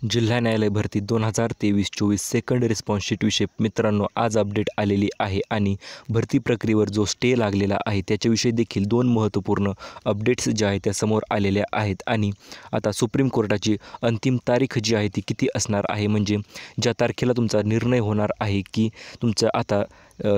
जिल्हा न्यायालय भरती 2023-24 सेकंड रिस्पॉन्स शीटविषयी मित्रांनो आज अपडेट आलेली आहे आणि भरती प्रक्रियेवर जो स्टे लागलेला आहे त्याच्याविषयी देखील दोन महत्त्वपूर्ण अपडेट्स ज्या आहेत त्या समोर आलेल्या आहेत। आणि आता सुप्रीम कोर्टाची अंतिम तारीख जी आहे ती किती असणार आहे, म्हणजे ज्या तारखेला तुमचा निर्णय होणार आहे की तुमचं आता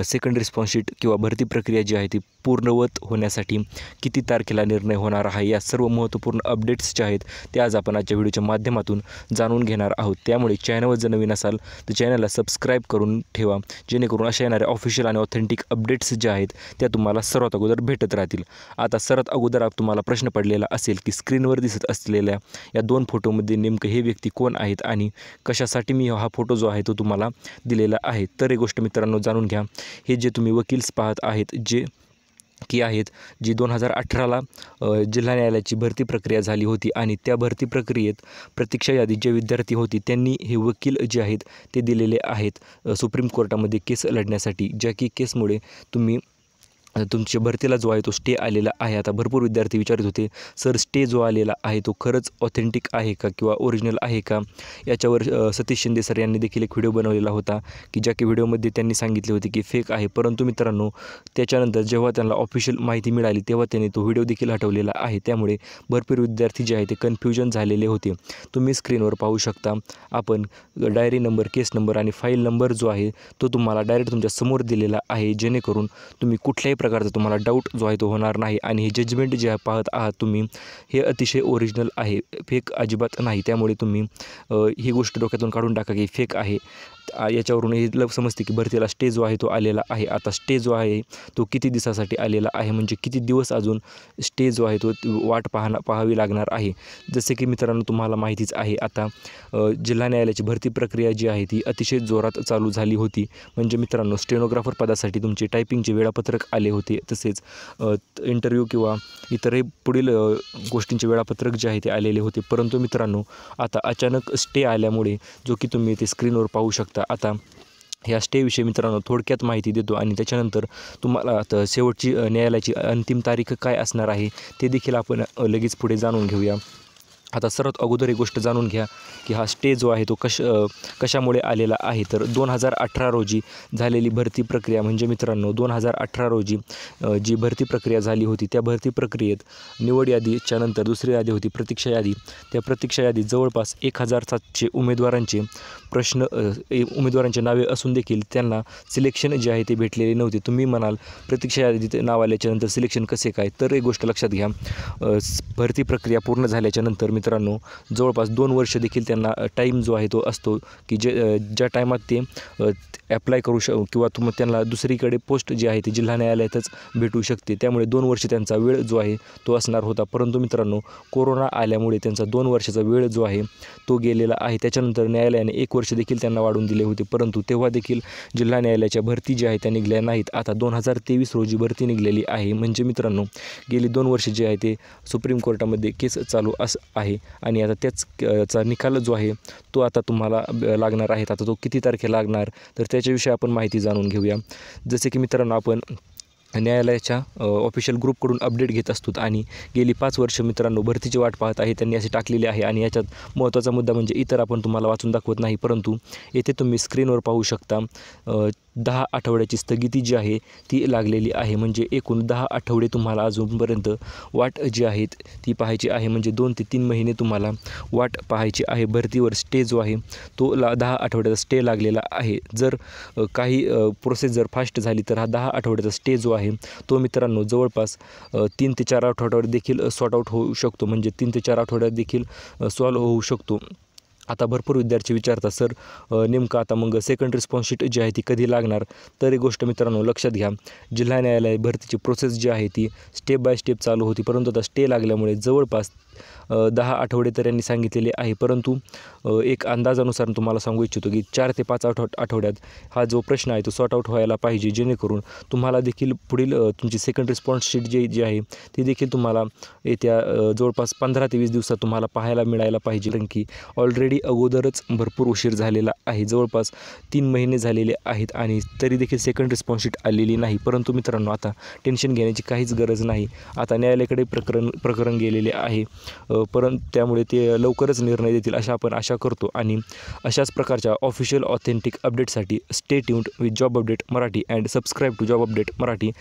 सेकंड रिस्पॉन्स शीट किंवा भरती प्रक्रिया जी आहे ती पूर्णवत होण्यासाठी किती तारखेला निर्णय होणार आहे, या सर्व महत्त्वपूर्ण अपडेट्स ज्या आहेत ते आज आपण आजच्या व्हिडिओच्या माध्यमातून जाणून घेणार आहोत। त्यामुळे चॅनलवर जर नवीन असाल तर चॅनलला सबस्क्राईब करून ठेवा, जेणेकरून अशा येणाऱ्या ऑफिशियल आणि ऑथेंटिक अपडेट्स ज्या आहेत त्या तुम्हाला सर्वात अगोदर भेटत राहतील। आता सर्वात अगोदर तुम्हाला प्रश्न पडलेला असेल की स्क्रीनवर दिसत असलेल्या या दोन फोटोमध्ये नेमकं हे व्यक्ती कोण आहेत आणि कशासाठी मी हा फोटो जो आहे तो तुम्हाला दिलेला आहे। तर ही गोष्ट मित्रांनो जाणून घ्या। हे जे तुम्ही वकील्स पाहत आहेत जी 2018ला जिल्हा न्यायालयाची भरती प्रक्रिया झाली होती आणि त्या भरती प्रक्रियेत प्रतीक्षा यादीत जे विद्यार्थी होते त्यांनी हे वकील जे आहेत ते दिलेले आहेत सुप्रीम कोर्टामध्ये केस लढण्यासाठी, ज्या की केसमुळे तुमच्या भरतीला जो आहे तो स्टे आलेला आहे। आता भरपूर विद्यार्थी विचारत होते, सर स्टे जो आलेला आहे तो खरंच ऑथेंटिक आहे का किंवा ओरिजिनल आहे का। याच्यावर सतीश शिंदे सर यांनी देखील एक व्हिडिओ बनवलेला होता की ज्या की व्हिडिओमध्ये त्यांनी सांगितले होते की फेक आहे, परंतु मित्रांनो त्याच्यानंतर जेव्हा त्यांना ऑफिशियल माहिती मिळाली तेव्हा त्यांनी तो व्हिडिओ देखील हटवलेला आहे। त्यामुळे भरपूर विद्यार्थी जे आहे ते कन्फ्युजन झालेले होते। तुम्ही स्क्रीनवर पाहू शकता, आपण डायरी नंबर, केस नंबर आणि फाईल नंबर जो आहे तो तुम्हाला डायरेक्ट तुमच्या समोर दिलेला आहे, जेणेकरून तुम्ही कुठल्याही प्रकारचा तुम्हाला डाऊट जो आहे तो होणार नाही। आणि हे जजमेंट जे पाहत आहात तुम्ही हे अतिशय ओरिजिनल आहे, फेक अजिबात नाही। त्यामुळे तुम्ही ही गोष्ट डोक्यातून काढून टाका की फेक आहे। याच्यावरून हे समजते की भरतीला स्टे जो आहे तो आलेला आहे। आता स्टे जो आहे तो किती दिवसासाठी आलेला आहे, म्हणजे किती दिवस अजून स्टे जो आहे तो वाट पाहावी लागणार आहे। जसे की मित्रांनो तुम्हाला माहितीच आहे, आता जिल्हा न्यायालयाची भरती प्रक्रिया जी आहे ती अतिशय जोरात चालू झाली होती। म्हणजे मित्रांनो स्टेनोग्राफर पदासाठी तुमचे टायपिंगचे वेळापत्रक आले होते, तसेच इंटरव्ह्यू किंवा इतरही पुढील गोष्टींचे वेळापत्रक जे आहे ते आलेले होते। परंतु मित्रांनो आता अचानक स्टे आल्यामुळे जो की तुम्ही ते स्क्रीनवर पाहू शकता, आता ह्या स्टेविषयी मित्रांनो थोडक्यात माहिती देतो आणि त्याच्यानंतर तुम्हाला आता शेवटची न्यायालयाची अंतिम तारीख काय असणार आहे ते देखील आपण लगेच पुढे जाणून घेऊया। आता सर्वात अगोदर एक गोष्ट जाणून घ्या की हा स्टे जो आहे तो कशामुळे आलेला आहे। तर 2018 रोजी झालेली भरती प्रक्रिया, म्हणजे मित्रांनो 2018 रोजी जी भरती प्रक्रिया झाली होती त्या भरती प्रक्रियेत निवड यादीच्या नंतर दुसरी यादी होती प्रतीक्षा यादी। त्या प्रतीक्षा यादीत जवळपास 1700 उमेदवारांचे नावे असून देखील त्यांना सिलेक्शन जे आहे ते भेटलेले नव्हते। तुम्ही म्हणाल प्रतीक्षा यादीत नाव आल्याच्यानंतर सिलेक्शन कसे काय, तर एक गोष्ट लक्षात घ्या, भरती प्रक्रिया पूर्ण झाल्याच्या नंतर मित्रांनो जवळपास 2 वर्ष देखील त्यांना टाईम जो आहे तो असतो की ज्या टायमात ते ॲप्लाय करू किंवा त्यांना दुसरीकडे पोस्ट जी आहे ती जिल्हा न्यायालयातच भेटू शकते। त्यामुळे 2 वर्ष त्यांचा वेळ जो आहे तो असणार होता। परंतु मित्रांनो कोरोना आल्यामुळे त्यांचा 2 वर्षाचा वेळ जो आहे तो गेलेला आहे। त्याच्यानंतर न्यायालयाने 1 वर्ष देखील त्यांना वाढवून दिले होते, परंतु तेव्हा देखील जिल्हा न्यायालयाच्या भरती जी आहे त्या निघल्या नाहीत। आता 2023 रोजी भरती निघलेली आहे, म्हणजे मित्रांनो गेली 2 वर्ष जे आहे ते सुप्रीम कोर्टामध्ये केस चालू आहे आणि आता त्याचा निकाल जो आहे तो आता तुम्हाला लागणार आहे। आता तो किती तारखेला लागणार तर त्याच्याविषयी आपण माहिती जाणून घेऊया। जसे की मित्रांनो आपण न्यायालयाच्या ऑफिशियल ग्रुपकडून अपडेट घेत असतो आणि गेली 5 वर्ष मित्रांनो भरतीची वाट पाहत आहे त्यांनी असे टाकलेले आहे। आणि याच्यात महत्त्वाचा मुद्दा म्हणजे इतर आपण तुम्हाला वाचून दाखवत नाही, परंतु येथे तुम्ही स्क्रीनवर पाहू शकता 10 आठवड्याची स्थगिती जी आहे ती लागलेली आहे। म्हणजे एकूण 10 आठवडे तुम्हाला अजूनपर्यंत वाट जी आहेत ती पाहायची आहे, म्हणजे 2 ते 3 महिने तुम्हाला वाट पाहायची आहे। भरतीवर स्टे जो आहे तो 10 आठवड्याचा स्टे लागलेला आहे। जर काही प्रोसेस जर फास्ट झाली तर हा 10 आठवड्याचा स्टे जो आहे तो मित्रांनो जवळपास 3 ते 4 आठवड्यावर देखील सॉर्ट आउट होऊ शकतो, म्हणजे 3 ते 4 आठवड्यात देखील सॉल्व्ह होऊ शकतो। आता भरपूर विद्यार्थी विचारतात, सर नेमकं आता मग सेकंड रिस्पॉन्स शीट जी आहे ती कधी लागणार, तर एक गोष्ट मित्रांनो लक्षात घ्या, जिल्हा न्यायालय भरतीची प्रोसेस जी आहे ती स्टेप बाय स्टेप चालू होती, परंतु आता स्टे लागल्यामुळे जवळपास 10 आठवडे तर यांनी सांगितलेले आहे। परंतु एक अंदाजानुसार तुम्हाला सांगू इच्छितो की 4 ते 5 आठवड्यात हा जो प्रश्न आहे तो सॉर्ट आउट व्हायला पाहिजे, जेणेकरून तुम्हाला देखील पुढील तुमची सेकंड रिस्पॉन्स शीट जी आहे ती देखील तुम्हाला येत्या जवळपास 15 ते 20 दिवसात तुम्हाला पाहायला मिळायला पाहिजे। कारण की ऑलरेडी अगोदरच भरपूर उशीर झालेला आहे, जवळपास 3 महिने झालेले आहेत आणि तरी देखील सेकंड रिस्पॉन्स शीट आलेली नाही। परंतु मित्रांनो आता टेन्शन घेण्याची काहीच गरज नाही। आता न्यायालयाकडे प्रकरण गेलेले आहे परंतु त्यामुळे ते लवकरच निर्णय देतील अशा आपण आशा करतो. आणि अशाच प्रकारच्या ऑफिशियल ऑथेंटिक अपडेटसाठी stay tuned with job update Marathi and subscribe to job update Marathi.